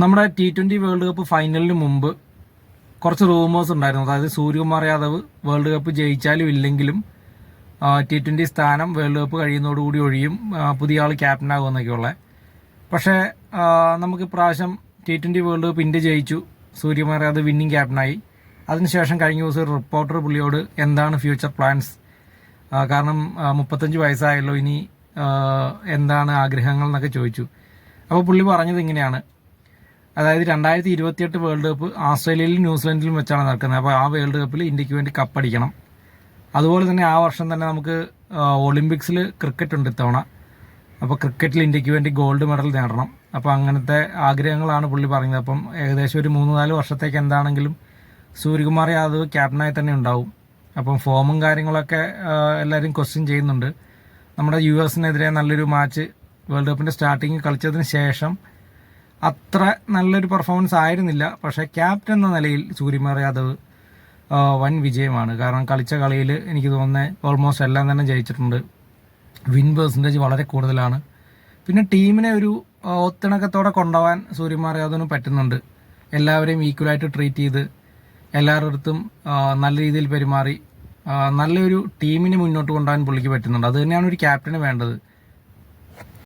നമ്മുടെ T20 world cup ഫൈനലിന് മുമ്പ് കുറച്ച് റൂമേഴ്സ് ഉണ്ടായിരുന്നു. അതായത് സൂര്യകുമാർ യാദവ് വേൾഡ് കപ്പ് ജയിച്ചാലും ഇല്ലെങ്കിലും T20 സ്ഥാനം വേൾഡ് കപ്പ് കഴിയുന്നതോടുകൂടി ഒഴിയും, പുതിയ ആൾ ക്യാപ്റ്റനാകുമെന്നൊക്കെയുള്ള. പക്ഷേ നമുക്ക് ഇപ്രാവശ്യം T20 വേൾഡ് കപ്പ് ഇന്ത്യ ജയിച്ചു, സൂര്യകുമാർ യാദവ് വിന്നിംഗ് ക്യാപ്റ്റനായി. അതിനുശേഷം കഴിഞ്ഞ ദിവസം ഒരു റിപ്പോർട്ടർ പുള്ളിയോട് എന്താണ് ഫ്യൂച്ചർ പ്ലാൻസ്, കാരണം 35 വയസ്സായല്ലോ, ഇനി എന്താണ് ആഗ്രഹങ്ങൾ എന്നൊക്കെ ചോദിച്ചു. അപ്പോൾ പുള്ളി പറഞ്ഞത് ഇങ്ങനെയാണ്. അതായത് 2028 വേൾഡ് കപ്പ് ആസ്ട്രേലിയയിലും ന്യൂസിലൻഡിലും വെച്ചാണ് നടക്കുന്നത്. അപ്പോൾ ആ വേൾഡ് കപ്പിൽ ഇന്ത്യക്ക് വേണ്ടി കപ്പടിക്കണം. അതുപോലെ തന്നെ ആ വർഷം തന്നെ നമുക്ക് ഒളിമ്പിക്സിൽ ക്രിക്കറ്റ് ഉണ്ട് ഇത്തവണ. അപ്പോൾ ക്രിക്കറ്റിൽ ഇന്ത്യക്ക് വേണ്ടി ഗോൾഡ് മെഡൽ നേടണം. അപ്പോൾ അങ്ങനത്തെ ആഗ്രഹങ്ങളാണ് പുള്ളി പറയുന്നത്. അപ്പം ഏകദേശം ഒരു 3-4 വർഷത്തേക്ക് എന്താണെങ്കിലും സൂര്യകുമാർ യാദവ് ക്യാപ്റ്റനായി തന്നെ ഉണ്ടാവും. അപ്പം ഫോമും കാര്യങ്ങളൊക്കെ എല്ലാവരും ക്വസ്റ്റ്യൻ ചെയ്യുന്നുണ്ട്. നമ്മുടെ US-നെതിരെ നല്ലൊരു മാച്ച് വേൾഡ് കപ്പിൻ്റെ സ്റ്റാർട്ടിങ് കളിച്ചതിന് ശേഷം അത്ര നല്ലൊരു പെർഫോമൻസ് ആയിരുന്നില്ല. പക്ഷേ ക്യാപ്റ്റൻ എന്ന നിലയിൽ സൂര്യകുമാർ യാദവ് വൻ വിജയമാണ്. കാരണം കളിച്ച കളിയിൽ എനിക്ക് തോന്നുന്നത് ഓൾമോസ്റ്റ് എല്ലാം തന്നെ ജയിച്ചിട്ടുണ്ട്. വിൻ പെർസെൻറ്റേജ് വളരെ കൂടുതലാണ്. പിന്നെ ടീമിനെ ഒരു ഒത്തിണക്കത്തോടെ കൊണ്ടുപോകാൻ സൂര്യകുമാർ യാദവിന് പറ്റുന്നുണ്ട്. എല്ലാവരെയും ഈക്വലായിട്ട് ട്രീറ്റ് ചെയ്ത് എല്ലാവരുടെ അടുത്തും നല്ല രീതിയിൽ പെരുമാറി നല്ലൊരു ടീമിനെ മുന്നോട്ട് കൊണ്ടുപോകാൻ പുള്ളിക്ക് പറ്റുന്നുണ്ട്. അത് തന്നെയാണ് ഒരു ക്യാപ്റ്റന് വേണ്ടത്.